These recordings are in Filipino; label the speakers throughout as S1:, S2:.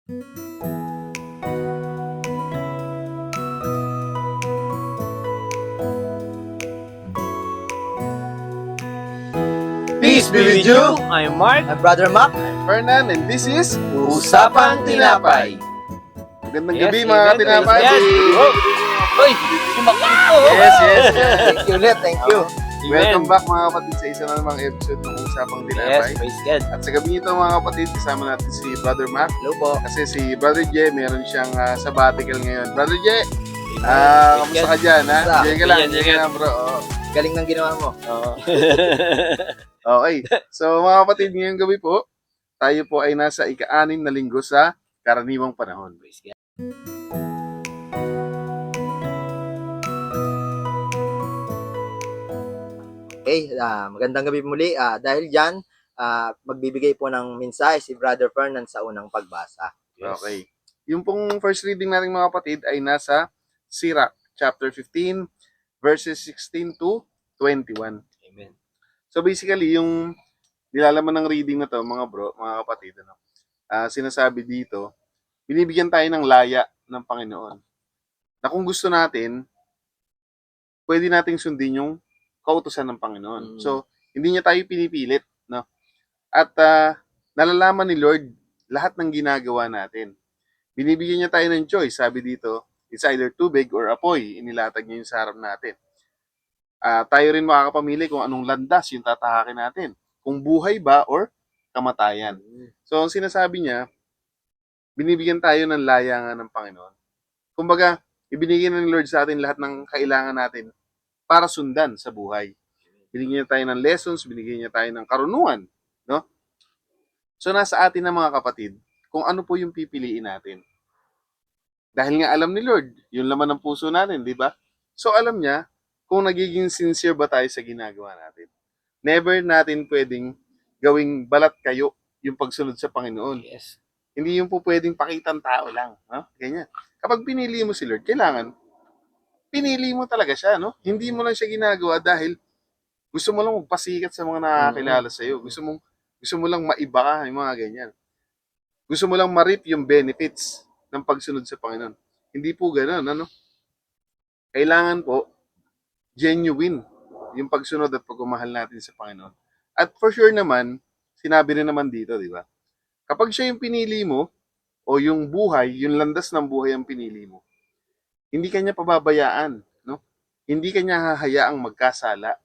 S1: Peace be with you.
S2: I'm Mark.
S1: I'm Brother Mac.
S3: Fernan, and this is
S1: Usapang Tinapay.
S3: Magandang
S2: Yes,
S3: gabi
S2: amen.
S3: mga tinapay.
S2: Yes. Oh. Uy, sumakit to.
S3: Yes.
S1: Thank you ulit. Thank you.
S3: Welcome back mga kapatid sa isa na namang episode ng Usapang
S2: Yes,
S3: Tinapay.
S2: praise God.
S3: At sa gabi nito mga kapatid, kasama natin si Brother Mac.
S1: Hello po.
S3: Kasi si Brother J, meron siyang sabbatical ngayon. Brother J,
S2: Praise
S3: kamusta
S2: God.
S3: ka dyan?
S1: Kamusta?
S3: Enjoy ka lang,
S2: Enjoy
S3: enjoy ka lang bro. Oo.
S1: Galing ng ginawa mo.
S3: Oo. Okay, so mga kapatid, ngayong gabi po, tayo po ay nasa ika-6 na linggo sa karaniwang panahon.
S2: Praise God.
S1: Okay, magandang gabi muli. Dahil dyan, magbibigay po ng mensahe si Brother Fernan sa unang pagbasa.
S2: Yes.
S3: Okay. Yung pong first reading natin mga kapatid ay nasa Sirach chapter 15 verses 16 to 21.
S2: Amen.
S3: So basically yung nilalaman ng reading na to mga bro, mga kapatid, sinasabi dito, binibigyan tayo ng laya ng Panginoon. Na kung gusto natin, pwede nating sundin yung kautusan ng Panginoon. So hindi niya tayo pinipilit, no? At nalalaman ni Lord lahat ng ginagawa natin. Binibigyan niya tayo ng choice. Sabi dito, it's either tubig or apoy. Inilatag niya yung sa harap natin. Tayo rin makakapamili kung anong landas yung tatahakin natin. Kung buhay ba or kamatayan. So, ang sinasabi niya, binibigyan tayo ng layangan ng Panginoon. Kumbaga, ibinigay na ni Lord sa atin lahat ng kailangan natin para sundan sa buhay. Binigyan niya tayo ng lessons, binigyan niya tayo ng karunungan. No? So, nasa atin na mga kapatid, kung ano po yung pipiliin natin. Dahil nga alam ni Lord, yung laman ng puso natin, di ba? So alam niya kung nagiging sincere ba tayo sa ginagawa natin. Never natin pwedeng gawing balat kayo yung pagsunod sa Panginoon.
S2: Yes.
S3: Hindi yung po pwedeng pakitang tao lang. No? Ganyan. Kapag pinili mo si Lord, kailangan, pinili mo talaga siya. No? Hindi mo lang siya ginagawa dahil gusto mo lang magpasikat sa mga nakakilala sa'yo. Gusto mo lang maiba ka, yung mga ganyan. Gusto mo lang ma-reap yung benefits ng pagsunod sa Panginoon. Hindi po ganoon, ano? Kailangan po genuine yung pagsunod at pagmamahal natin sa Panginoon. At for sure naman, sinabi rin naman dito, di ba? Kapag siya yung pinili mo, o yung buhay, yung landas ng buhay ang pinili mo, hindi kanya pababayaan, no? Hindi kanya hahayaang magkasala.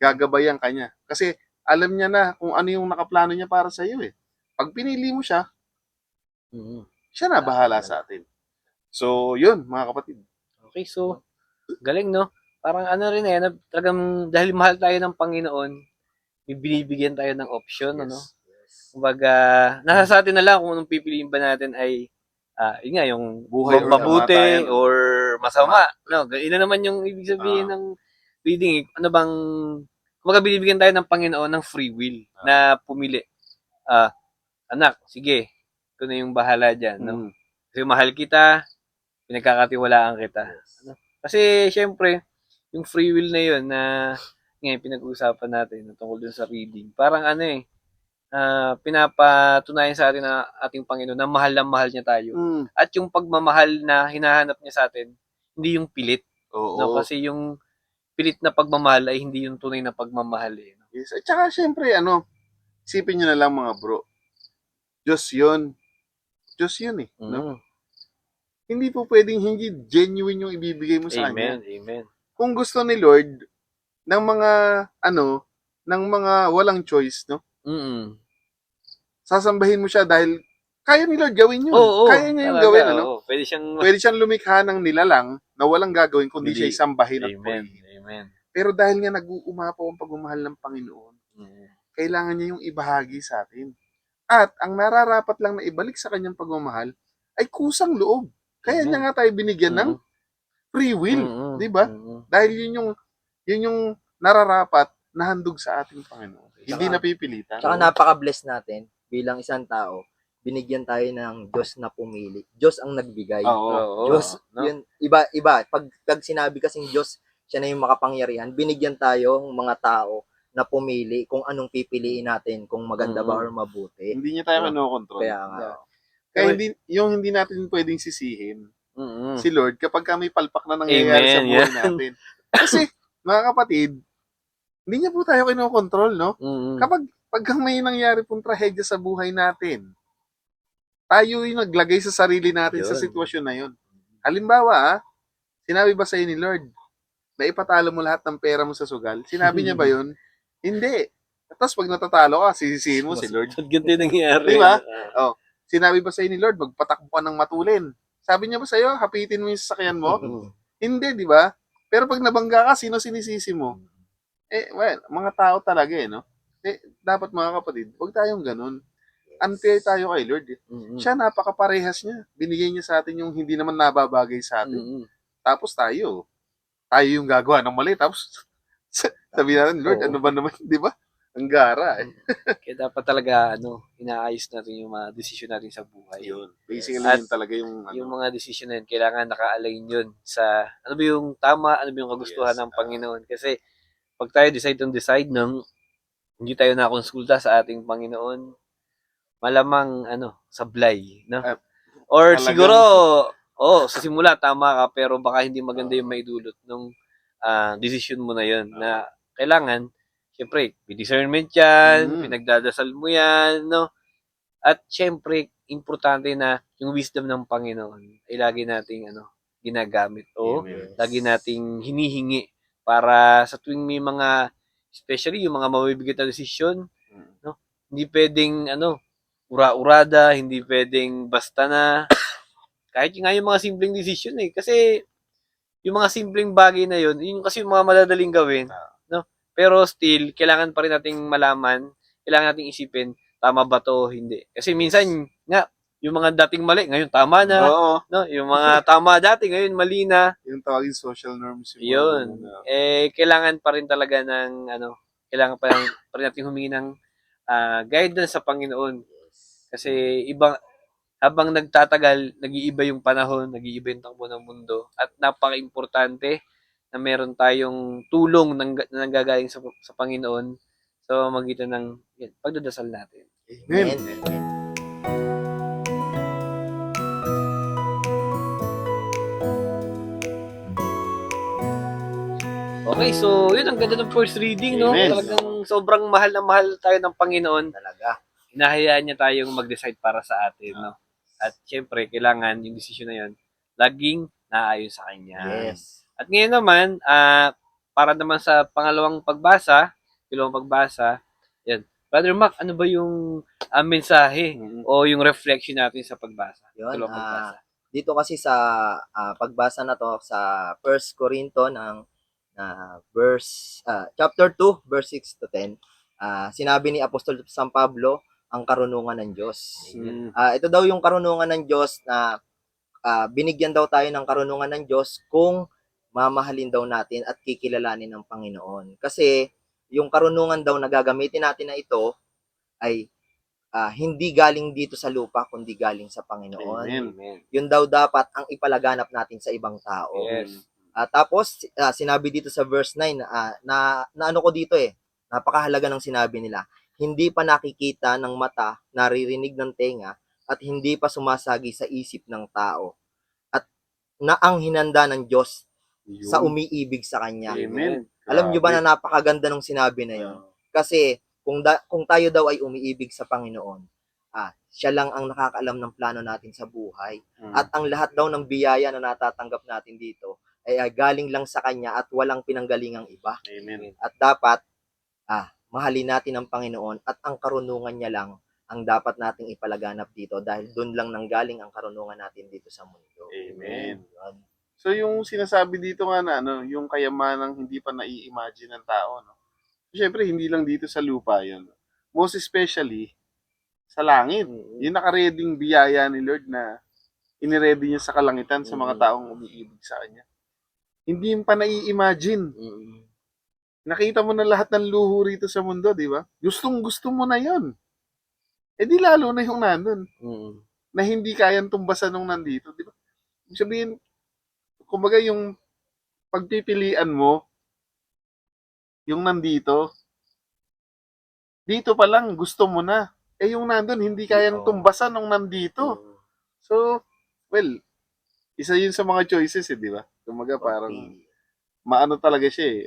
S3: Gagabayan kanya. Kasi alam niya na kung ano yung nakaplano niya para sa iyo eh. Pag pinili mo siya, siya na bahala sa atin. So, yun, mga kapatid.
S2: Okay, so, galing, no? Parang ano rin talagang dahil mahal tayo ng Panginoon, binibigyan tayo ng option, ano? Kumbaga, nasa sa atin na lang kung anong pipiliin ba natin ay, yun nga, yung
S3: Buhay or
S2: mabuti
S3: kamatayan.
S2: or masama. No, yun na naman yung ibig sabihin ng reading. Ano bang, kumbaga binibigyan tayo ng Panginoon ng free will na pumili. Anak, sige, ito na yung bahala dyan. No? Kasi mahal kita, pinagkakatiwalaan kita. Ano? Kasi, syempre, yung free will na yun na ngayon pinag-uusapan natin tungkol dun sa reading. Parang pinapatunayan sa atin na ating Panginoon na mahal niya tayo. At yung pagmamahal na hinahanap niya sa atin, hindi yung pilit.
S3: Oo.
S2: No? Kasi yung pilit na pagmamahal ay hindi yung tunay na pagmamahal. No?
S3: Yes. At saka, syempre, isipin nyo na lang mga bro, Diyos yun. Diyos yun eh. No? Hindi po pwedeng hindi genuine yung ibibigay mo sa Kanya.
S2: Amen.
S3: Kung gusto ni Lord ng mga, ng mga walang choice, no? Sasambahin mo siya dahil kaya ni Lord gawin yun. Kaya niya yung gawin, ano? Pwede siyang lumikha ng nilalang na walang gagawin kundi siya isambahin at purihin.
S2: Amen.
S3: Pero dahil nga nag-uumapaw ang pagmamahal ng Panginoon, kailangan niya yung ibahagi sa atin. At ang nararapat lang na ibalik sa kanyang pagmamahal ay kusang loob. Kaya niya nga tayo binigyan ng free will, di ba? Dahil yun yung nararapat na handog sa ating Panginoon. Hindi napipilitan.
S1: Tsaka napaka-bless natin bilang isang tao. Binigyan tayo ng Diyos na pumili. Diyos ang nagbigay. Diyos, yun, iba. Pag sinabi kasing Diyos, siya na yung makapangyarihan. Binigyan tayo ng mga tao na pumili kung anong pipiliin natin, kung maganda ba or mabuti.
S3: Hindi niya tayo manokontrol.
S1: Kaya nga.
S3: Kaya hindi natin pwedeng sisihin
S2: Mm-mm.
S3: si Lord kapag may palpak na nangyayari
S2: Amen,
S3: sa buhay
S2: yan.
S3: natin. Kasi, mga kapatid, hindi niya po tayo kinokontrol, no?
S2: Mm-mm.
S3: Pag may nangyari pong trahedya sa buhay natin, tayo yung naglagay sa sarili natin sa
S1: Yun.
S3: sitwasyon na yun. Halimbawa, sinabi ba sa'yo ni Lord na ipatalo mo lahat ng pera mo sa sugal? Sinabi niya ba yun? Hindi. Tapos pag natatalo ka, sisisihin mo si Lord.
S2: Ba't ganito yung nangyari?
S3: Di ba? Oh, sinabi ba sa'yo ni Lord, magpatakbo ka ng matulin? Sabi niya ba sa'yo, hapitin mo yung sasakyan mo? Hindi, di ba? Pero pag nabangga ka, sino sinisisi mo? Well, mga tao talaga no? Dapat mga kapatid, huwag tayong ganun. Unfair tayo kay Lord. Siya, napakaparehas niya. Binigay niya sa atin yung hindi naman nababagay sa atin.
S2: Mm-mm.
S3: Tapos tayo yung gagawa ng mali. Tapos, sabi natin, Lord,
S2: Oo.
S3: ano ba naman, di ba? Ang gara
S2: Kaya dapat talaga, inaayos natin yung mga desisyon natin sa buhay.
S3: Yun. Basically,
S2: At
S3: yun talaga yung
S2: Yung mga desisyon na yun, kailangan naka-align yun sa ano ba yung tama, ano ba yung kagustuhan
S3: Yes,
S2: ng Panginoon. Kasi pag tayo decide nang hindi tayo nakonsulta sa ating Panginoon, malamang sablay, no?
S3: Ah,
S2: Or
S3: talagang-
S2: siguro, sa simula tama ka pero baka hindi maganda yung maidulot nung desisyon mo na yun na kailangan, syempre, may discernment yan, pinagdadasal mo yan, no? At syempre, importante na yung wisdom ng Panginoon ay lagi nating ginagamit o
S3: Amen.
S2: lagi nating hinihingi para sa tuwing may mga, especially yung mga mabibigat na desisyon, no? Hindi pwedeng ura-urada, hindi pwedeng basta na kahit nga yung mga simpleng desisyon kasi yung mga simpleng bagay na yun kasi yung mga madadaling gawin, no? Pero still, kailangan pa rin nating malaman, kailangan nating isipin, tama ba to o hindi. Kasi minsan nga, yung mga dating mali, ngayon tama na,
S3: Oo.
S2: no? Yung mga tama dati, ngayon mali na.
S3: Yung tawagin social norms.
S2: Yun. Kailangan pa rin talaga ng, kailangan pa rin nating humingi ng guidance sa Panginoon. Kasi habang nagtatagal, nag-iiba yung panahon, nag-iiba yung takbo ng mundo, at napaka-importante na meron tayong tulong na nanggagaling sa Panginoon sa magitan ng pagdadasal natin.
S3: Amen.
S2: Okay, so yun ang ganda ng first reading, no?
S3: Amen.
S2: Talagang sobrang mahal na mahal tayo ng Panginoon.
S1: Talaga.
S2: Hinahayaan niya tayong mag-decide para sa atin, no? At syempre, kailangan yung decision na yun laging naayon sa Kanya.
S1: Yes.
S2: At ngayon naman, para naman sa pangalawang pagbasa, yan. Brother Mac, ano ba yung mensahe o yung reflection natin sa pagbasa?
S1: Yun,
S2: Dalawang pagbasa.
S1: dito kasi sa pagbasa na to sa 1 Corinto ng chapter 2 verse 6 to 10, sinabi ni Apostol San Pablo ang karunungan ng Diyos. Ito daw yung karunungan ng Diyos na binigyan daw tayo ng karunungan ng Diyos kung mamahalin daw natin at kikilalanin ng Panginoon. Kasi yung karunungan daw na gagamitin natin na ito ay hindi galing dito sa lupa kundi galing sa Panginoon.
S3: Amen.
S1: Yun daw dapat ang ipalaganap natin sa ibang tao.
S2: Yes.
S1: Tapos sinabi dito sa verse 9 na ano ko dito napakahalaga ng sinabi nila. Hindi pa nakikita ng mata, naririnig ng tenga, at hindi pa sumasagi sa isip ng tao. At na ang hinanda ng Diyos sa umiibig sa Kanya.
S3: Amen.
S1: Alam nyo ba na napakaganda ng sinabi na yun? Kasi kung tayo daw ay umiibig sa Panginoon, siya lang ang nakakaalam ng plano natin sa buhay. At ang lahat daw ng biyaya na natatanggap natin dito ay galing lang sa Kanya at walang pinanggalingang iba.
S3: Amen.
S1: At dapat mahalin natin ang Panginoon at ang karunungan niya lang ang dapat nating ipalaganap dito dahil doon lang nanggaling ang karunungan natin dito sa mundo.
S3: Amen.
S1: Yun.
S3: So yung sinasabi dito nga na yung kayamanang hindi pa nai-imagine ng tao, no? Siyempre hindi lang dito sa lupa 'yon. Most especially sa langit. Yung naka-reading biyaya ni Lord na iniready niya sa kalangitan sa mga taong umiibig sa Kanya. Hindi mo pa nai-imagine. Nakita mo na lahat ng luho rito sa mundo, di ba? Gustong-gusto mo na 'yon. Di lalo na yung nandun. Na hindi kayang tumbasan nung nandito, di ba? Ibig sabihin, kumbaga yung pagpipilian mo, yung nandito, dito pa lang gusto mo na. Yung nandun, hindi kayang tumbasan nung nandito. So, well, isa yun sa mga choices di ba? Kumaga parang
S1: Pagpili.
S3: maano talaga siya eh.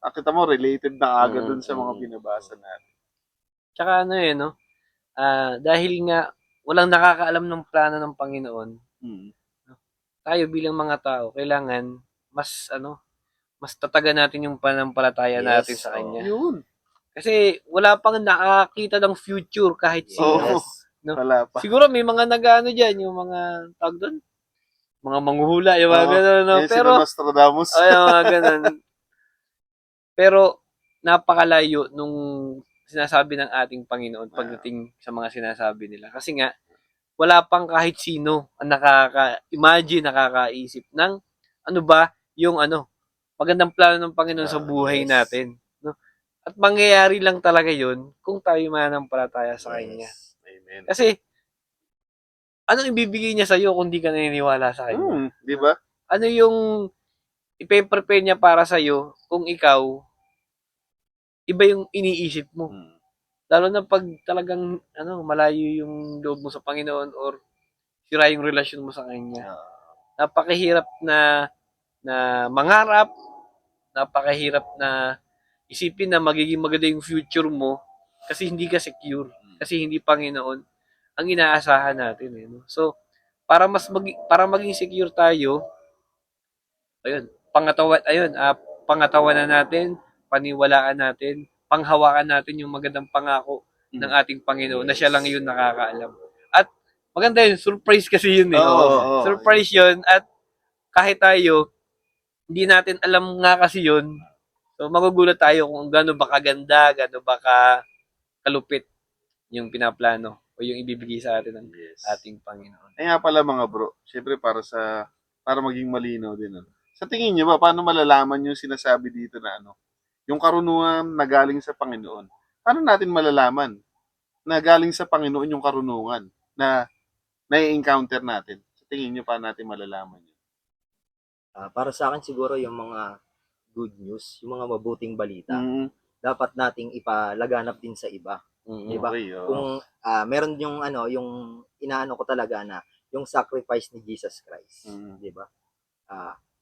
S3: Akita mo, related na agad dun sa mga
S1: Mm.
S3: binabasa natin.
S2: Tsaka ano no? Dahil nga walang nakakaalam ng plano ng Panginoon,
S3: Mm.
S2: tayo bilang mga tao, kailangan mas tatagan natin yung pananampalataya natin
S1: Yes,
S2: sa Kanya.
S3: Yun.
S2: Kasi wala pang nakakita ng future kahit sino.
S3: Oo.
S1: Yes.
S2: No?
S3: Wala pa.
S2: Siguro may mga nag-ano dyan, yung mga tawag doon, mga manghuhula, yung mga
S3: Oo.
S2: gano'n, no?
S3: Sino
S2: Pero,
S3: Nostradamus.
S2: ay, yung mga gano'n. Pero, napakalayo nung sinasabi ng ating Panginoon pagdating sa mga sinasabi nila. Kasi nga, wala pang kahit sino ang nakaka-imagine, nakakaisip ng ano ba yung magandang plano ng Panginoon sa buhay
S1: Yes.
S2: natin. No? At mangyayari lang talaga yun kung tayo mananampalataya sa Kanya.
S1: Yes.
S3: Amen.
S2: Kasi, anong ibibigay niya sa'yo kung di ka naniniwala sa Kanya?
S3: Di ba?
S2: Ano yung ipe-prepare niya para sa'yo kung ikaw, iba yung iniisip mo? Lalo na pag talagang malayo yung loob mo sa Panginoon or sira yung relasyon mo sa Kanya. Napakahirap na mangarap, napakahirap na isipin na magiging maganda yung future mo kasi hindi ka secure, kasi hindi Panginoon ang inaasahan natin no? So, para maging secure tayo, pangatawanan natin, paniwalaan natin, panghawakan natin yung magandang pangako ng ating Panginoon na siya lang yun nakakaalam. At maganda yun, surprise kasi yun eh.
S3: Oo.
S2: Surprise yun at kahit tayo, hindi natin alam nga kasi yun. So magugulat tayo kung gaano ba kaganda, gaano ba kalupit yung pinaplano o yung ibibigay sa atin ng ating Panginoon.
S3: Ay nga pala mga bro, syempre para maging malinaw din. Sa tingin niyo ba, paano malalaman yung sinasabi dito na yung karunungan na galing sa Panginoon? Paano natin malalaman na galing sa Panginoon yung karunungan na nai-encounter natin? Sa tingin niyo, paano natin malalaman yun?
S1: Para sa akin siguro yung mga good news, yung mga mabuting balita,
S3: Mm.
S1: dapat nating ipalaganap din sa iba. Di ba?
S3: Okay, oo.
S1: Kung meron yung inaano ko talaga na yung sacrifice ni Jesus Christ, di ba?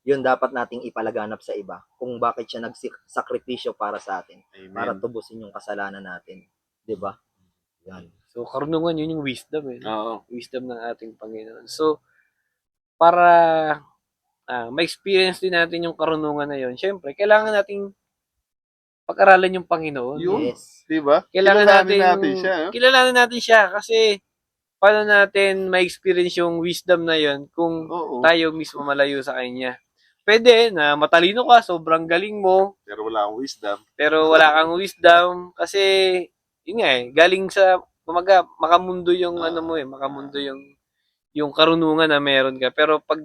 S1: Yun dapat nating ipalaganap sa iba kung bakit siya nagsakripisyo para sa atin,
S3: Amen.
S1: para tubusin yung kasalanan natin, di ba? Yan.
S2: So karunungan yun yung wisdom eh.
S3: Oo.
S2: Wisdom ng ating Panginoon. So para ma-experience din natin yung karunungan na yun, syempre kailangan nating pag-aralan yung Panginoon.
S3: Yun,
S1: Yes.
S3: di ba?
S2: Kailangan
S3: natin siya. No?
S2: kilalanin natin siya kasi paano natin ma-experience yung wisdom na yun kung
S3: Oo.
S2: tayo mismo malayo sa Kanya. Pwede na matalino ka, sobrang galing mo,
S3: Pero wala akong wisdom.
S2: pero wala kang wisdom kasi yun nga galing sa makamundo yung makamundo yung karunungan na meron ka. Pero pag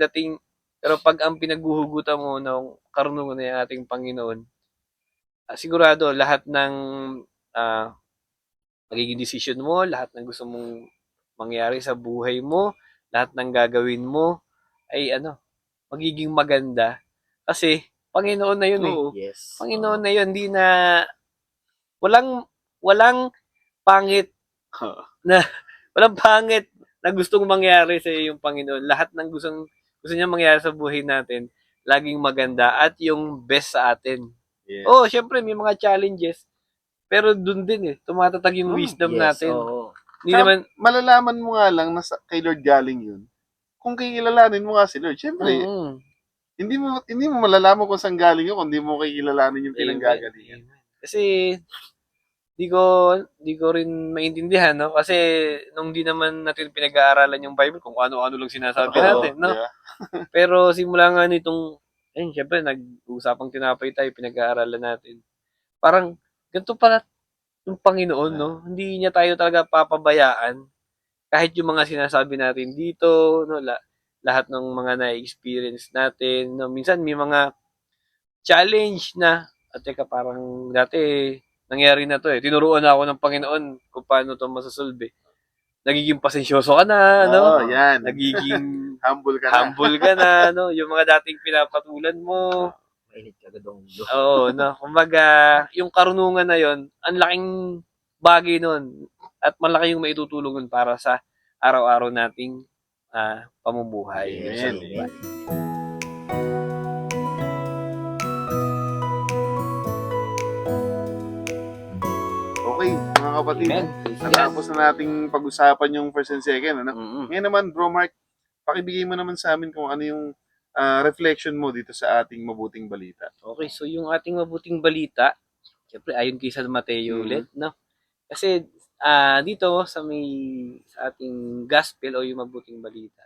S2: ang pinaghuhugutan mo ng karunungan ng ating Panginoon, sigurado lahat ng magiging decision mo, lahat ng gusto mong mangyari sa buhay mo, lahat ng gagawin mo ay magiging maganda kasi Panginoon na yun eh.
S3: Oo.
S1: Yes.
S2: Panginoon na yun, hindi na walang pangit walang pangit na gustong mangyari sa yung Panginoon. Lahat ng gusto niya mangyari sa buhay natin, laging maganda at yung best sa atin.
S3: Yes.
S2: Syempre may mga challenges, pero dun din tumatatag yung wisdom
S1: Yes.
S2: natin.
S1: Oo.
S2: Hindi naman
S3: malalaman mo nga lang na kay Lord galing yun. Kung kikilalanin mo nga si Lord, syempre, hindi mo malalaman kung saan galing yun kung hindi mo kikilalanin yung pinanggagalingan.
S2: Kasi di ko rin maintindihan, no? Kasi nung di naman natin pinag-aaralan yung Bible, kung ano-ano lang sinasabi natin, no?
S3: Yeah.
S2: Pero simula nga nitong, syempre, nag-uusapang tinapay tayo, pinag-aaralan natin. Parang, ganito pala yung Panginoon, no? Hindi niya tayo talaga papabayaan. Kahit yung mga sinasabi natin dito, no? Lahat ng mga na-experience natin, no? Minsan may mga challenge na, teka, parang dati, nangyari na to tinuruan na ako ng Panginoon kung paano to masasolve. Nagiging pasensyoso ka na, no?
S3: Yan.
S2: Nagiging
S3: humble
S2: ka na, no? Yung mga dating pinapatulan mo.
S1: Mainit ka agad ang ulo.
S2: Oo, no? Kumbaga, yung karunungan na yon, ang laking bagay nun. At malaki yung maitutulong nun para sa araw-araw nating pamumuhay.
S3: Amen.
S1: Amen.
S3: Okay, mga kapatid.
S2: Amen.
S3: Natapos na nating pag-usapan yung first and second. Ano?
S2: Mm-mm.
S3: Ngayon naman, Bro Mark, pakibigay mo naman sa amin kung ano yung reflection mo dito sa ating mabuting balita.
S2: Okay, so yung ating mabuting balita, syempre ayon kay San Mateo ulit, no? Kasi dito sa ating gospel o yung mabuting balita,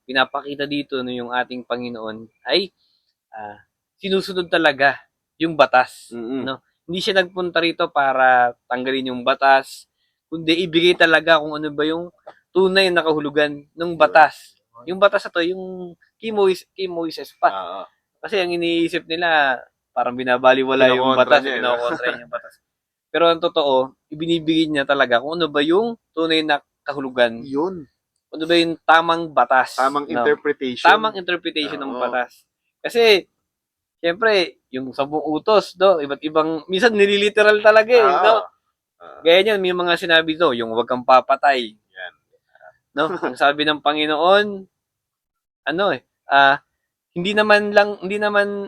S2: pinapakita dito no yung ating Panginoon ay sinusunod talaga yung batas,
S3: Mm-mm.
S2: no? Hindi siya nagpunta rito para tanggalin yung batas, kundi ibigay talaga kung ano ba yung tunay na kahulugan ng batas. Yung batas na to, yung kay Moises pa.
S3: Oo.
S2: Kasi ang iniisip nila, parang binabaliwala yung
S3: Kinokontra
S2: batas,
S3: niya,
S2: kinokontra niya yung batas. Pero ang totoo, ibinibigay niya talaga kung ano ba yung tunay na kahulugan,
S3: Yun.
S2: kung ano ba yung tamang batas.
S3: Tamang
S2: no?
S3: interpretation.
S2: Tamang interpretation ng
S3: Oo.
S2: batas. Kasi, siyempre, yung 10 utos, no? Iba't ibang, minsan nililiteral talaga eh,
S3: Oo.
S2: no? Gaya niyan, may mga sinabi to, yung huwag kang papatay.
S3: Yan.
S2: No? Ang sabi ng Panginoon, hindi naman,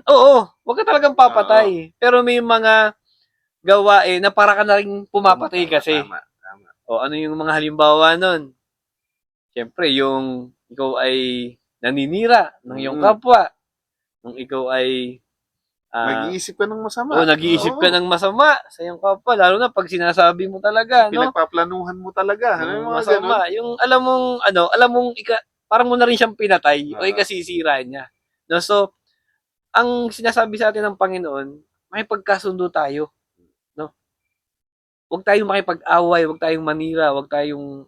S2: oo, huwag ka talagang papatay. Pero may mga gawain na para ka na rin pumapatay kasi.
S3: Tama.
S2: O ano yung mga halimbawa nun? Siyempre, yung ikaw ay naninira ng iyong kapwa. Nung ikaw ay
S3: Nag-iisip ka ng masama.
S2: nag-iisip ka
S3: Oo.
S2: ng masama sa iyong kapwa. Lalo na pag sinasabi mo talaga, no?
S3: Pinagpaplanuhan mo talaga. Ano yung mga ganun?
S2: Masama. Yung alam mong parang mo na rin siyang pinatay o ikasisira niya. No? So, ang sinasabi sa atin ng Panginoon, may pagkasundo tayo. No? Huwag tayong makipag-away, huwag tayong manira, huwag tayong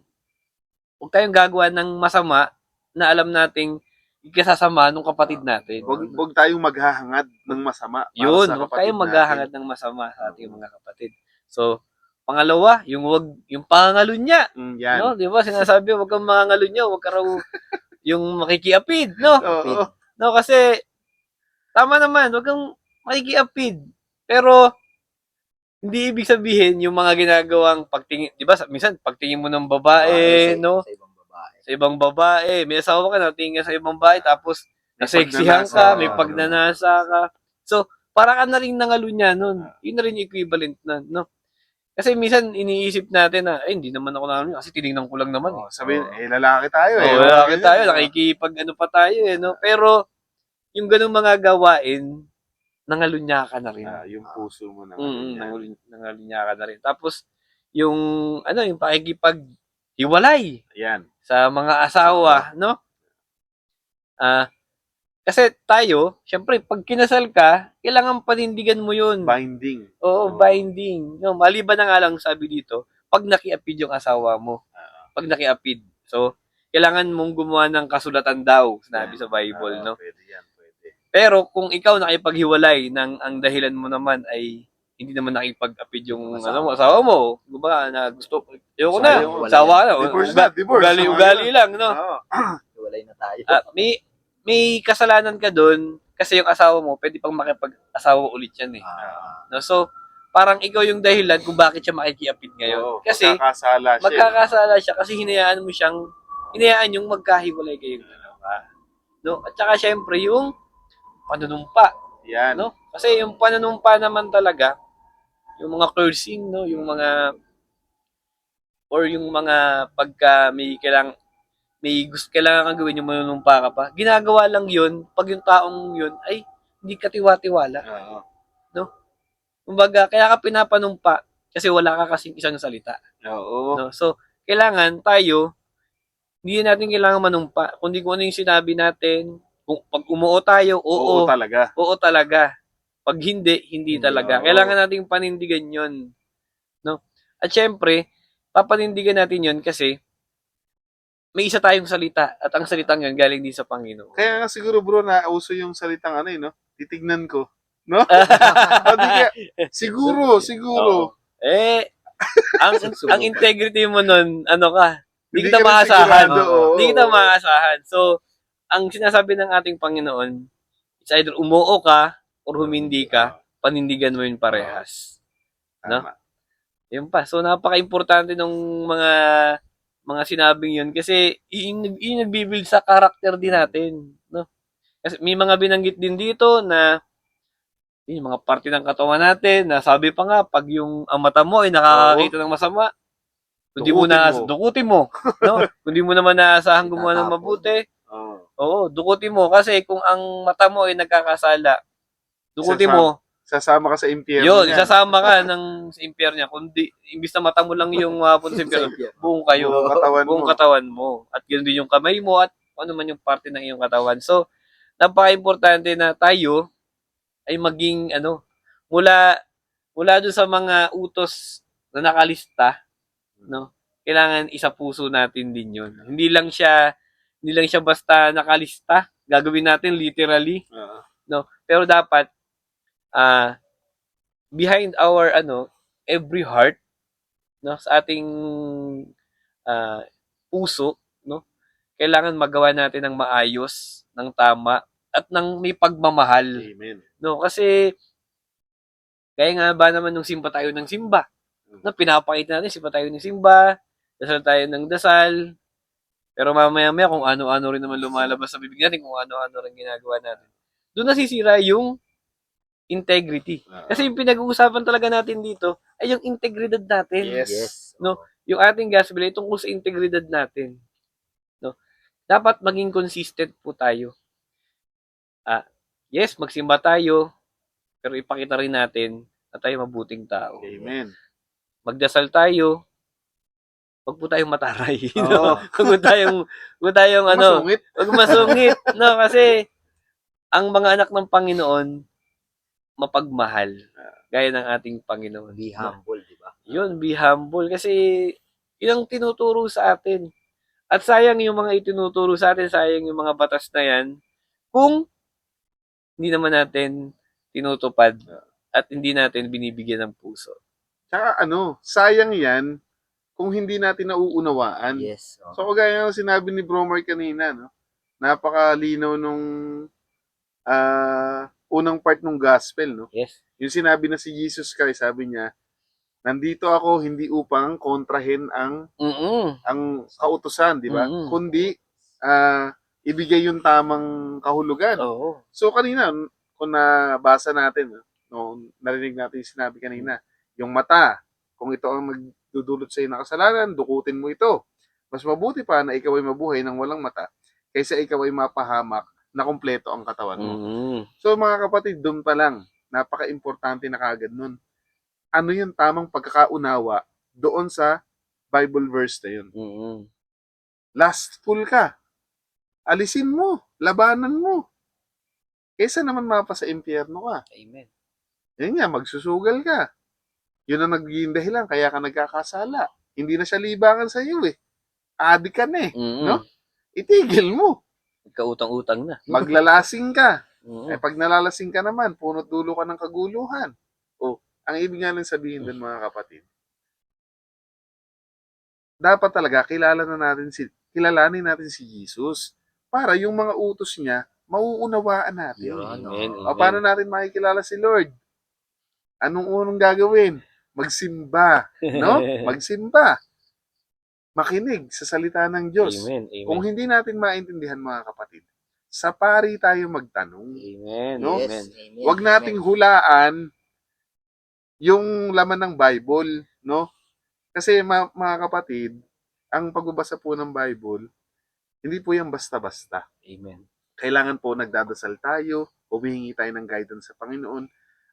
S2: gagawa ng masama na alam nating ikasasama ng kapatid natin.
S3: Huwag tayong maghahangad ng masama. Para
S2: Yun,
S3: sa
S2: huwag
S3: kapatid
S2: tayong maghahangad ng masama sa ating mga kapatid. So, pangalawa, yung pangangalunya.
S3: Yan.
S2: No, 'di ba? Sinasabi, huwag kang mangangalunya, huwag ka raw yung makikiapid, no?
S3: Oo.
S2: No, kasi tama naman, huwag kang makikiapid. Pero hindi ibig sabihin yung mga ginagawang pagtingin, 'di ba? Minsan pagtingin mo ng babae, no?
S1: Sa ibang babae.
S2: Sa ibang babae, may asawa ka na, tingin ka sa ibang babae tapos naseksihan ka, may pagnanasa ka. So, para ka na rin nangalunya nun. Yun na rin yung equivalent nun, no? Kasi minsan iniisip natin na, hindi naman ako nangalunya kasi tinignan ko lang naman.
S3: Sabihin, lalaki tayo eh.
S2: Lalaki tayo, nakikipag-ano pa tayo eh, no? Pero, yung ganung mga gawain, nangalunya ka na rin.
S3: Yung puso mo na.
S2: Nangalunya ka na rin. Tapos, yung pakikipag-hiwalay
S3: Yan.
S2: sa mga asawa, no? Kasi tayo, syempre, pag kinasal ka, kailangan panindigan mo yun.
S3: Binding.
S2: Oo, binding. No, maliban na nga lang sabi dito, pag nakiapid yung asawa mo. Pag nakiapid. So, kailangan mong gumawa ng kasulatan daw, sinabi sa Bible, no?
S3: Pwede yan, pwede.
S2: Pero kung ikaw nakipaghiwalay ang dahilan mo naman ay hindi naman nakipag-apid yung asawa mo, kumbaga na gusto, ayoko na, sawa na,
S3: Divorce.
S2: ugali lang, no?
S1: Hiwalay na tayo.
S2: May kasalanan ka doon kasi yung asawa mo, pwede pang makipag-asawa ulit yan eh. No? So, parang ikaw yung dahilan kung bakit siya makikiapid ngayon. Kasi, magkakasala siya kasi hinayaan yung magkahiwalay kayong dalawa. No? At saka, syempre, yung panunumpa.
S3: Yan.
S2: No? Kasi yung panunumpa naman talaga, yung mga cursing, no? Yung mga pagka may gusto kailangan kang gawin yung manunumpa ka pa. Ginagawa lang yun pag yung taong yun ay hindi ka tiwa-tiwala. No? Kumbaga, kaya ka pinapanumpa kasi wala ka kasing isang salita. No? So, kailangan tayo, hindi natin kailangan manumpa. Kundi kung ano yung sinabi natin, kung pag umuo tayo, oo talaga. Oo talaga. Pag hindi talaga. Kailangan nating panindigan yun. No? At syempre, papanindigan natin yun kasi may isa tayong salita at ang salitang yun galing din sa Panginoon.
S3: Kaya nga siguro bro, nauso yung salitang no? Titignan ko. No? Siguro.
S2: Ang integrity mo nun, hindi kita maasahan. Hindi kita maasahan. So, ang sinasabi ng ating Panginoon, it's either umuo ka or humindi ka, panindigan mo yun parehas. No? Yun pa. So, napaka-importante ng mga mga sinabing yun kasi yung nagbibuild sa karakter din natin, no? Kasi may mga binanggit din dito na yung mga parte ng katawan natin na sabi pa nga pag yung ang mata mo ay nakakakita ng masama, kung di mo dukutin mo, no? Kung di mo naman naaasahan gumawa ng mabuti, oo, dukutin mo kasi kung ang mata mo ay nagkakasala, dukutin mo,
S3: sasama ka sa impyerno.
S2: yun, isasama ka sa impyerno niya. Kundi, imbis na mata mo lang yung mapunta sa impyerno, buong kayo. Buong katawan mo. At yun din yung kamay mo at ano man yung parte ng iyong katawan. So, napaka-importante na tayo ay maging, mula doon sa mga utos na nakalista, no? Kailangan isa puso natin din yun. Hindi lang siya basta nakalista. Gagawin natin literally, no? Pero dapat, behind our every heart, no, sa ating puso, no, kailangan magawa natin ng maayos, ng tama at ng may pagmamahal.
S3: Amen.
S2: No, kasi kaya nga ba naman nung simba tayo ng simba, na pinapakita natin simba tayo ng simba, dasal tayo ng dasal, pero mamaya-maya kung ano-ano rin naman lumalabas sa bibig natin, kung ano-ano rin ginagawa natin. Doon nasisira yung integrity. Kasi yung pinag-uusapan talaga natin dito ay yung integridad natin.
S1: Yes.
S2: No? Yung ating gospel ay tungkol sa integridad natin. No? Dapat maging consistent po tayo. Yes, magsimba tayo, pero ipakita rin natin na tayo mabuting tao.
S3: Amen.
S2: Magdasal tayo, wag po tayong mataray.
S3: Oo.
S2: Wag tayong
S3: Masungit.
S2: wag masungit. No? Kasi ang mga anak ng Panginoon, mapagmahal. Gaya ng ating Panginoon.
S1: Be humble, di ba?
S2: Yun, be humble. Kasi yun ang tinuturo sa atin. At sayang yung mga itinuturo sa atin, sayang yung mga batas na yan, kung hindi naman natin tinutupad at hindi natin binibigyan ng puso.
S3: Tsaka sayang yan kung hindi natin nauunawaan.
S1: Yes.
S3: So, kagaya ng sinabi ni Bromer kanina, no? Napakalinaw nung unang part ng gospel, no?
S2: Yes.
S3: Yung sinabi na si Jesus Christ, sabi niya, nandito ako hindi upang kontrahin ang kautusan, di ba? Kundi ibigay yung tamang kahulugan.
S2: Oo.
S3: So kanina, kung nabasa natin, no, narinig natin yung sinabi kanina, yung mata, kung ito ang magdudulot sa iyo ng kasalanan, dukutin mo ito. Mas mabuti pa na ikaw ay mabuhay ng walang mata kaysa ikaw ay mapahamak na kumpleto ang katawan mo. So mga kapatid, doon pa lang, napaka-importante na kagad nun. Ano yung tamang pagkakaunawa doon sa Bible verse na yun? Lastful ka. Alisin mo. Labanan mo. Kaysa naman mapa sa impyerno ka.
S2: Amen.
S3: Yan nga, magsusugal ka. Yun ang nagiging dahilan, kaya ka nagkakasala. Hindi na siya libangan sa iyo eh. Adik ka na eh. No? Itigil mo.
S2: Magkautang-utang na.
S3: Maglalasing ka. Eh pag nalalasing ka naman, punot dulo ka ng kaguluhan. Ang ibig nga lang sabihin doon mga kapatid, dapat talaga kilalanin natin si Jesus para yung mga utos niya, mauunawaan natin.
S2: Amen.
S3: Paano natin makikilala si Lord? Anong unang gagawin? Magsimba. No? Magsimba. Makinig sa salita ng Diyos.
S2: Amen.
S3: Kung hindi natin maintindihan mga kapatid, sa pari tayo magtanong.
S2: Amen.
S3: No?
S2: Amen.
S3: Huwag nating hulaan yung laman ng Bible, no? Kasi mga kapatid, ang pagbabasa po ng Bible, hindi po yan basta-basta.
S2: Amen.
S3: Kailangan po nagdadasal tayo, humihingi tayo ng guidance sa Panginoon,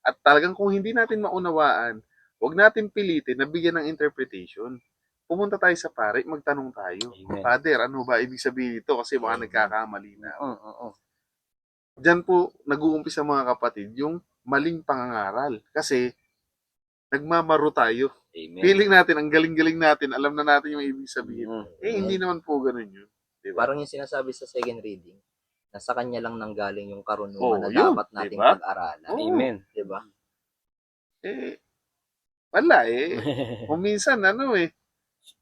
S3: at talagang kung hindi natin maunawaan, huwag natin pilitin na bigyan ng interpretation. Pumunta tayo sa pare, magtanong tayo.
S2: Amen.
S3: Father, ano ba ibig sabihin ito? Kasi baka nagkakamali na.
S2: Oo.
S3: Diyan po nag-uumpisa mga kapatid yung maling pangangaral. Kasi nagmamaro tayo.
S2: Amen.
S3: Feeling natin, ang galing-galing natin, alam na natin yung ibig sabihin. Hindi naman po ganun yun. Diba?
S1: Parang yung sinasabi sa second reading, na sa kanya lang nanggaling yung karunungan na
S3: yun,
S1: dapat nating
S3: diba?
S1: pag-aralan.
S2: Amen.
S1: Diba?
S3: Wala Kung minsan,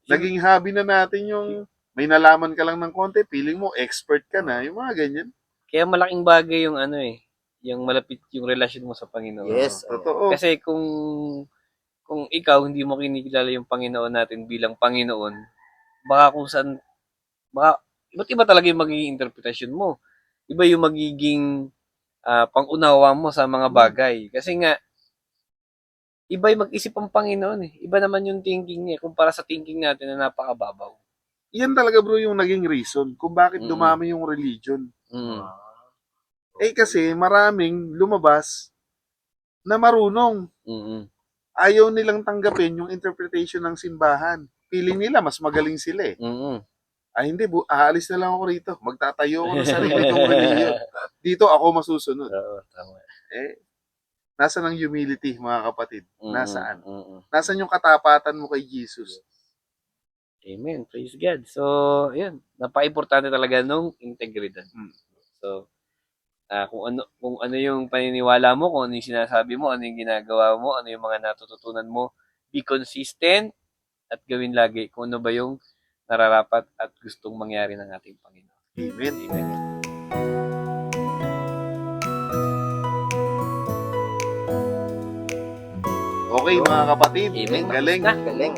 S3: naging hobby na natin yung may nalaman ka lang ng konti, feeling mo expert ka na, yung mga ganyan.
S2: Kaya malaking bagay yung yung malapit yung relasyon mo sa Panginoon.
S1: Yes.
S3: Totoo.
S2: Kasi kung ikaw hindi mo kinikilala yung Panginoon natin bilang Panginoon, baka kung saan, baka, iba't iba talaga yung magiging interpretasyon mo. Iba yung magiging pang-unawa mo sa mga bagay. Kasi nga, iba yung mag-isip ang Panginoon eh. Iba naman yung thinking niya kumpara sa thinking natin na napakababaw.
S3: Yan talaga bro yung naging reason kung bakit
S2: Mm.
S3: dumami yung religion.
S2: Mm.
S3: Kasi maraming lumabas na marunong.
S2: Mm.
S3: Ayaw nilang tanggapin yung interpretation ng simbahan. Feeling nila mas magaling sila eh.
S2: Mm.
S3: Hindi, aalis na lang ako rito. Magtatayo ako ng sarili kong religion. Dito ako masusunod.
S2: Oo, tama.
S3: Nasaan ang humility, mga kapatid? Nasaan?
S2: Mm.
S3: Nasaan yung katapatan mo kay Jesus?
S2: Amen. Praise God. So, yun. Napaka-importante talaga nung integridad. So, kung ano yung paniniwala mo, kung ano yung sinasabi mo, ano yung ginagawa mo, ano yung mga natututunan mo, be consistent at gawin lagi kung ano ba yung nararapat at gustong mangyari ng ating Panginoon.
S3: Amen.
S2: Amen.
S3: Okay, mga kapatid.
S2: Amen.
S3: Galing.
S2: Tapos na.
S1: Galing.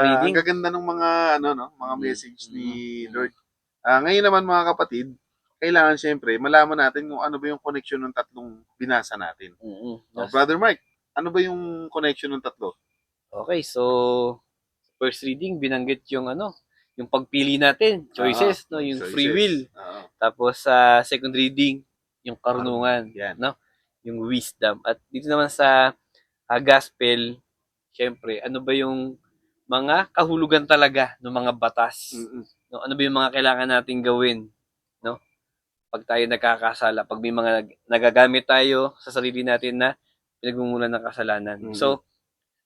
S2: Reading.
S3: Ang gaganda ng mga mga message ni Lord. Ngayon naman mga kapatid, kailangan siyempre malaman natin kung ano ba yung connection ng tatlong binasa natin. Brother Mike, ano ba yung connection ng tatlo?
S2: Okay, so first reading binanggit yung yung pagpili natin, choices, no, yung
S3: Choices.
S2: free will. Tapos sa second reading, yung karunungan,
S3: Yan.
S2: no? Yung wisdom. At dito naman sa gospel, syempre, ano ba yung mga kahulugan talaga ng mga batas? No? Ano ba yung mga kailangan nating gawin, no? Pag tayo nagkakasala, pag may mga nagagamit tayo sa sarili natin na pinagmumulan ng kasalanan. So,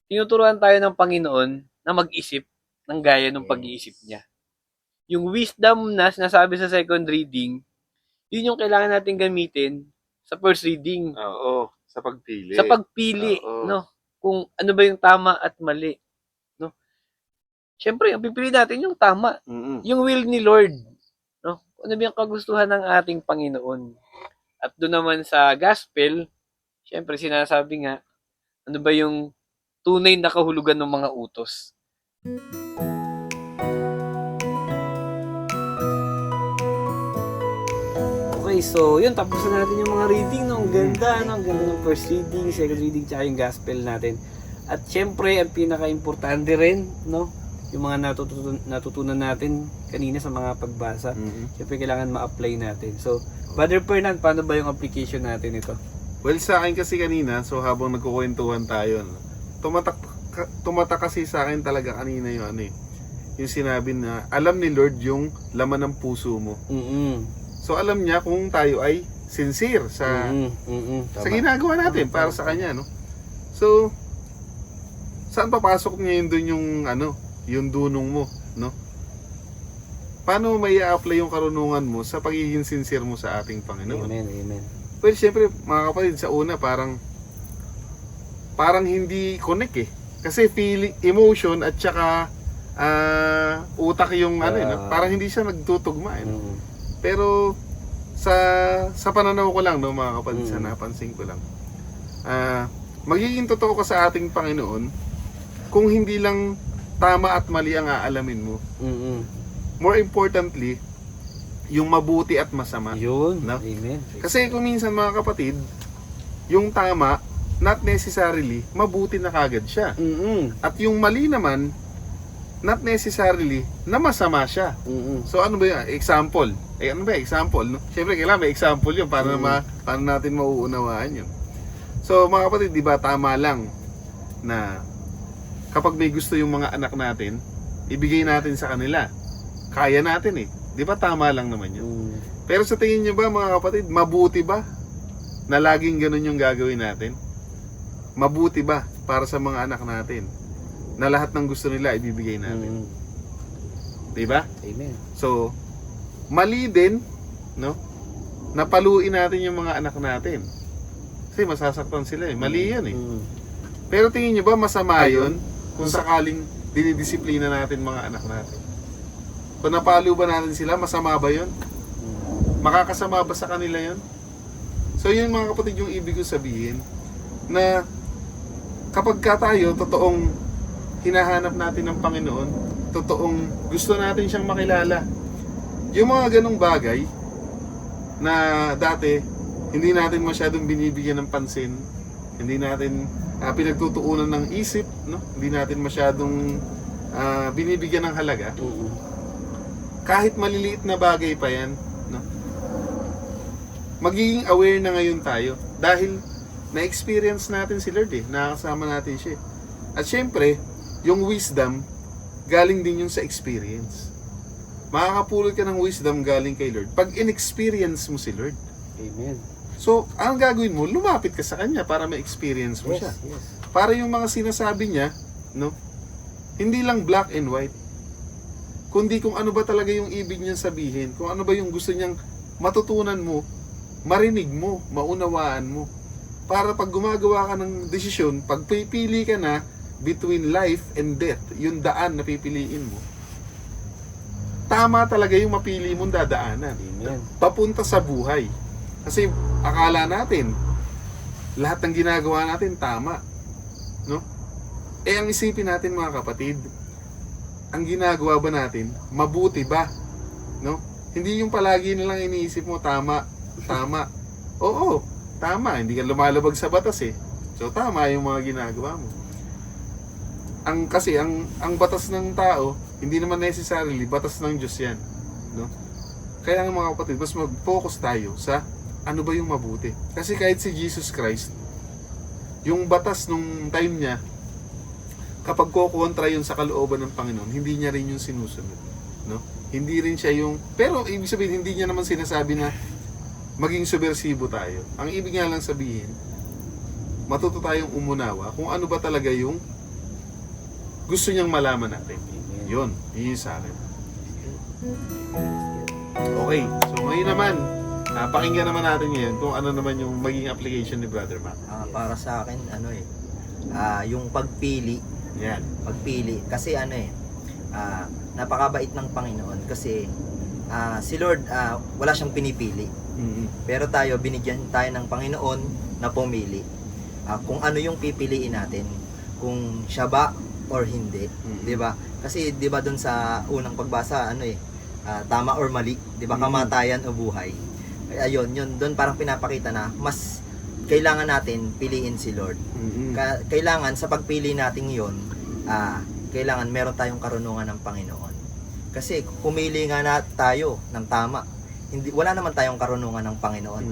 S2: tinuturuan tayo ng Panginoon na mag-isip ng gaya ng pag-iisip niya. Yung wisdom na sinasabi sa second reading, yun yung kailangan natin gamitin sa first reading.
S3: Oo, sa pagpili.
S2: Sa pagpili, no? Kung ano ba yung tama at mali, no? Siyempre, ang pipili natin yung tama. Yung will ni Lord, no? Ano ba yung kagustuhan ng ating Panginoon? At doon naman sa gospel, siyempre sinasabi nga, ano ba yung tunay na kahulugan ng mga utos? Okay, so yun, tapos na natin yung mga reading, no? Ang ganda, no? Ang ganda ng first reading, second reading, tsaka yung gospel natin. At syempre, ang pinaka-importante rin, no? Yung mga natutunan natin kanina sa mga pagbasa. Syempre, kailangan ma-apply natin. So, Brother Fernand, paano ba yung application natin ito?
S3: Well, sa akin kasi kanina, so habang nagkukwentuhan tayo, no, tumatak kasi sa akin talaga kanina yung yung sinabi na alam ni Lord yung laman ng puso mo. So alam niya kung tayo ay sincere sa ginagawa natin para sa kanya, no? So saan papasok niya doon yung yung dunong mo, no? Paano mo mai-apply yung karunungan mo sa pagiging sincere mo sa ating Panginoon?
S2: Amen.
S3: Well, syempre, mga kapatid, sa una parang hindi connect eh. Kasi feeling, emotion at saka utak yung parang hindi siya nagtutugma eh. Pero sa pananaw ko lang, no, mga kapatid, sa napansin ko lang, magiging totoo ka sa ating Panginoon kung hindi lang tama at mali ang aalamin mo. More importantly, yung mabuti at masama.
S2: Yun.
S3: No?
S2: Amen.
S3: Kasi kung minsan, mga kapatid, yung tama, not necessarily mabuti na kagad siya. At yung mali naman, not necessarily na masama siya. So ano ba yun? Example. Ano ba example? No? Siyempre kailangan may example yun para paano natin mauunawaan yun. So mga kapatid, di ba tama lang na kapag may gusto yung mga anak natin, ibigay natin sa kanila. Kaya natin eh. Di ba tama lang naman yun? Pero sa tingin nyo ba, mga kapatid, mabuti ba na laging ganun yung gagawin natin? Mabuti ba para sa mga anak natin na lahat ng gusto nila ibibigay natin? Diba?
S2: Amen.
S3: So, mali din, no? Napaluin natin yung mga anak natin. Kasi masasaktan sila eh. Mali yan eh. Pero tingin nyo ba masama yun kung sakaling dinidisiplina natin mga anak natin? Kung napalo ba natin sila, masama ba yun? Makakasama ba sa kanila yun? So yun mga kapatid yung ibig ko sabihin na kapag ka tayo totoong hinahanap natin ng Panginoon, totoong gusto natin siyang makilala. Yung mga ganong bagay na dati hindi natin masyadong binibigyan ng pansin, hindi natin pinagtutuunan ng isip, no? Hindi natin masyadong binibigyan ng halaga. Kahit maliliit na bagay pa yan, no? Magiging aware na ngayon tayo dahil na-experience natin si Lord nakasama natin siya. At syempre, yung wisdom galing din yun sa experience. Makakapulot ka ng wisdom galing kay Lord pag in-experience mo si Lord.
S2: Amen.
S3: So, anong gagawin mo? Lumapit ka sa Kanya para ma-experience mo siya.
S2: Yes.
S3: Para yung mga sinasabi niya, no? Hindi lang black and white. Kundi kung ano ba talaga yung ibig niyang sabihin, kung ano ba yung gusto niyang matutunan mo, marinig mo, maunawaan mo. Para pag gumagawa ka ng desisyon, pag pipili ka na between life and death, yung daan na pipiliin mo, tama talaga yung mapili mong dadaanan.
S2: Amen.
S3: Papunta sa buhay. Kasi akala natin, lahat ng ginagawa natin tama. No? Ang isipin natin mga kapatid, ang ginagawa ba natin, mabuti ba? No? Hindi yung palagi nilang iniisip mo, tama. Oo, tama. Hindi ka lumalabag sa batas So tama yung mga ginagawa mo. Kasi ang batas ng tao, hindi naman necessarily batas ng Diyos yan. No? Kaya nga mga kapatid, mas mag-focus tayo sa ano ba yung mabuti. Kasi kahit si Jesus Christ, yung batas nung time niya, kapag kukontra yun sa kalooban ng Panginoon, hindi niya rin yung sinusunod. No? Hindi rin siya yung... Pero ibig sabihin, hindi niya naman sinasabi na maging subversibo tayo. Ang ibig nga lang sabihin, matuto tayong umunawa kung ano ba talaga yung gusto niyang malaman natin. Yun sa akin. Okay, so ngayon naman, pakinggan naman natin ngayon kung ano naman yung maging application ni Brother Mac.
S1: Para sa akin, yung pagpili.
S3: Yan.
S1: Pagpili. Kasi napakabait ng Panginoon. Kasi si Lord, wala siyang pinipili. Pero tayo, binigyan tayo ng Panginoon na pumili. Kung ano yung pipiliin natin. Kung siya ba or hindi. Diba? Kasi diba dun sa unang pagbasa, tama or mali. Diba? Kamatayan o buhay. Ayun, yun, doon parang pinapakita na mas kailangan natin piliin si Lord. Kailangan sa pagpili natin yun, kailangan meron tayong karunungan ng Panginoon. Kasi pumili nga na tayo ng tama, wala naman tayong karunungan ng Panginoon.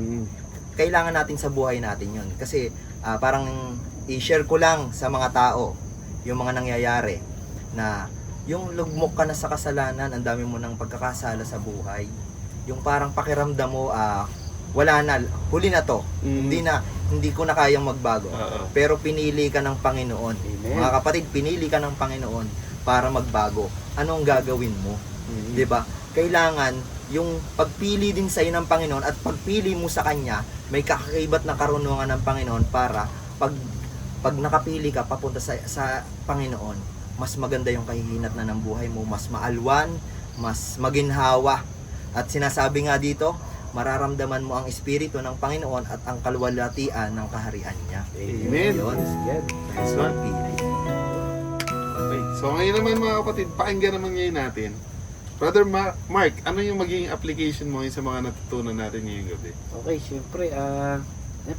S1: Kailangan natin sa buhay natin yun. Kasi parang i-share ko lang sa mga tao yung mga nangyayari na yung lugmok ka na sa kasalanan, ang dami mo ng pagkakasala sa buhay. Yung parang pakiramdam mo, wala na, huli na to. Hindi ko na kayang magbago. Pero pinili ka ng Panginoon.
S2: Amen.
S1: Mga kapatid, pinili ka ng Panginoon para magbago. Anong gagawin mo? 'Di ba? Kailangan yung pagpili din sa iyo ng Panginoon at pagpili mo sa Kanya, may kakaibat na karunungan ng Panginoon para pag nakapili ka papunta sa Panginoon, mas maganda yung kahihinat na ng buhay mo, mas maalwan, mas maginhawa. At sinasabi nga dito, mararamdaman mo ang espiritu ng Panginoon at ang kaluwalhatian ng kaharian niya.
S3: Amen.
S1: Yun.
S3: Nice one.
S1: Pili.
S3: Okay. So ngayon naman mga kapatid, pakinggan naman ngayon natin. Brother Mark, ano yung magiging application mo sa mga natutunan natin ngayong gabi?
S2: Okay, syempre,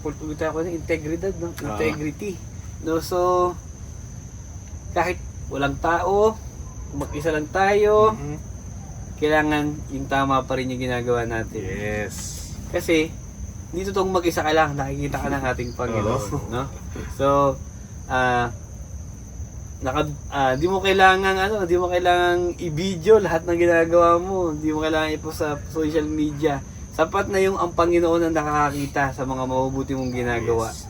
S2: pulpulita ako ng integridad, no? Integrity. No, so, kahit walang tao, kung mag-isa lang tayo, kailangan yung tama pa rin yung ginagawa natin.
S3: Yes.
S2: Kasi, hindi totoong mag-isa ka lang, nakikita ka ng ating Panginoon. No? So, di mo kailangan i-video lahat ng ginagawa mo. Hindi mo kailangan i-post sa social media. Sapat na yung ang Panginoon ang nakakakita sa mga mabubuti mong ginagawa.
S3: Yes.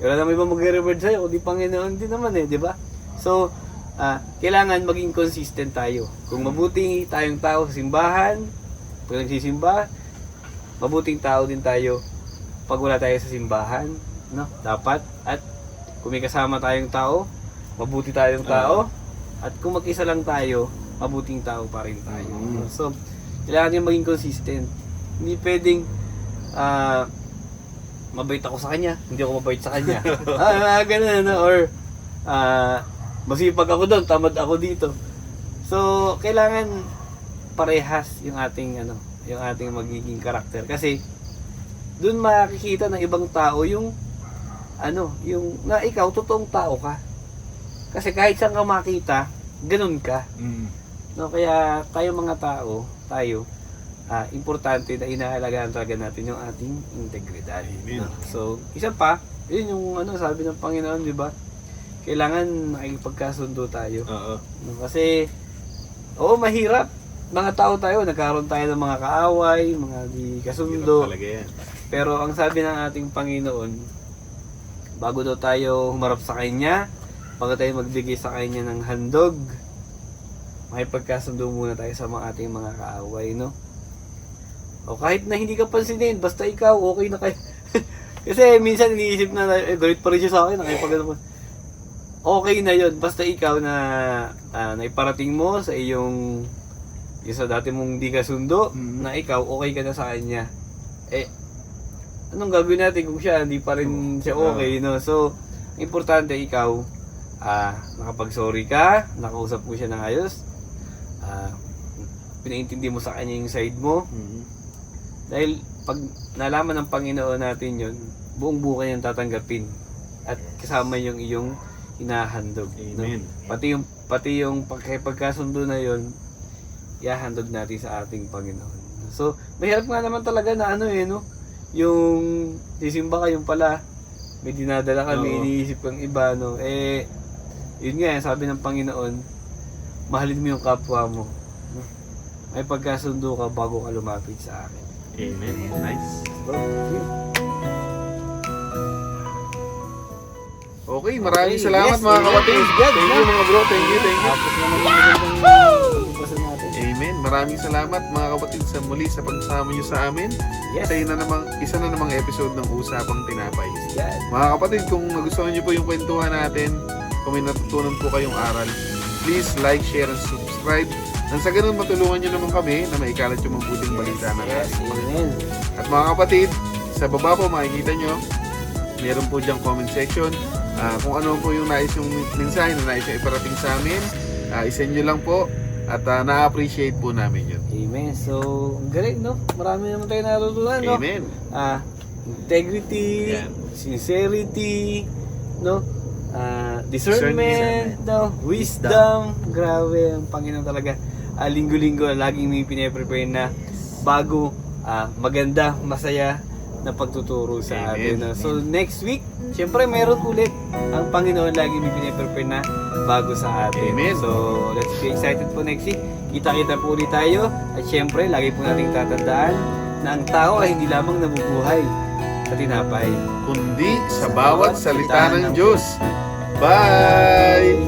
S2: Wala naman ibang mag-reward sa'yo, kundi Panginoon din naman di ba? So, kailangan maging consistent tayo. Kung mabuting tayong tao sa simbahan, pag nagsisimba, mabuting tao din tayo pag wala tayo sa simbahan, no? Dapat. At kung may kasama tayong tao, mabuti tayong tao. At kung mag-isa lang tayo, mabuting tao pa rin tayo. So, kailangan yung maging consistent. Hindi pwedeng mabait ako sa kanya, hindi ako mabait sa kanya. Ganun, no? Or masipag ako doon, tamad ako dito. So, kailangan parehas yung ating yung ating magiging karakter kasi doon makikita ng ibang tao yung yung na ikaw totoong tao ka. Kasi kahit saan ka makita, ganun ka. No, kaya tayo mga tao, importante na inaalagaan talaga natin yung ating integridad.
S3: Amen.
S2: No? So, isa pa, yun yung sabi ng Panginoon, di ba? Kailangan makipagkasundo tayo.
S3: Oo.
S2: No? Kasi, mahirap. Mga tao tayo, nagkaroon tayo ng mga kaaway, mga di kasundo.
S3: Talaga yan.
S2: Pero ang sabi ng ating Panginoon, bago daw tayo humarap sa Kanya, bago tayo magbigay sa Kanya ng handog, makipagkasundo muna tayo sa ating mga kaaway, no? O kahit na hindi ka pansinin, basta ikaw, okay na kayo. Kasi minsan iniisip na, galit pa rin siya sa akin, okay na yun, basta ikaw na naiparating mo sa iyong sa dati mong di kasundo, na ikaw, okay ka na sa kanya. Anong gagawin natin kung siya, hindi pa rin siya okay, no? So, importante ikaw, nakapag-sorry ka, nakausap mo siya ng ayos, pinaintindi mo sa kanya yung side mo. Dahil pag nalaman ng Panginoon natin yun, buong buhay yung tatanggapin at kasama yung iyong hinahandog.
S3: Amen.
S2: No? Pati yung pagkasundo na yun, ihahandog natin sa ating Panginoon. So, mahirap nga naman talaga na yung sisimba ka, yung pala, may dinadala ka, may iniisip kang iba, no? Yun nga, sabi ng Panginoon, mahalin mo yung kapwa mo. No? May pagkasundo ka bago ka lumapit sa akin.
S3: Amen. Nice. Okay, maraming salamat
S2: yes,
S3: mga
S2: amen.
S3: kapatid.
S2: Praise God,
S3: Thank you mga bro, thank you.
S2: Tapos naman yung magandang natin.
S3: Amen. Maraming salamat mga kapatid sa muli sa pagsama niyo sa amin.
S2: Yes.
S3: Isa na namang episode ng Usapang Tinapay.
S2: Yan.
S3: Mga kapatid, kung nagustuhan niyo po yung kwentuhan natin, kung may natutunan po kayong aral, please like, share, and subscribe. Nang sa ganun matulungan niyo naman kami na maikalat yung mabuting balita ng
S2: Yes,
S3: ating
S2: amen.
S3: At mga kapatid, sa baba po makikita nyo, meron po diyang comment section. Kung ano po yung nais yung mensahe na nais yung iparating sa amin, isend nyo lang po at na-appreciate po namin yun.
S2: Amen. So, ang galing, no? Marami naman tayo natutunan, no?
S3: Amen.
S2: Integrity,
S3: Yan.
S2: sincerity, no? Discernment,
S3: Discernment.
S2: no? Wisdom. Grabe, ang Panginoon talaga. Linggo-linggo, laging may pinaprepare na bago, maganda, masaya na pagtuturo sa atin.
S3: Amen.
S2: No? So, next week, syempre meron ulit ang Panginoon lagi may pinaprepare na bago sa atin.
S3: Amen.
S2: So, let's be excited po next week. Kita-kita po ulit tayo. At syempre, lagi po nating tatandaan na ang tao ay hindi lamang nabubuhay sa tinapay.
S3: Kundi sa bawat salita ng Diyos. Bye!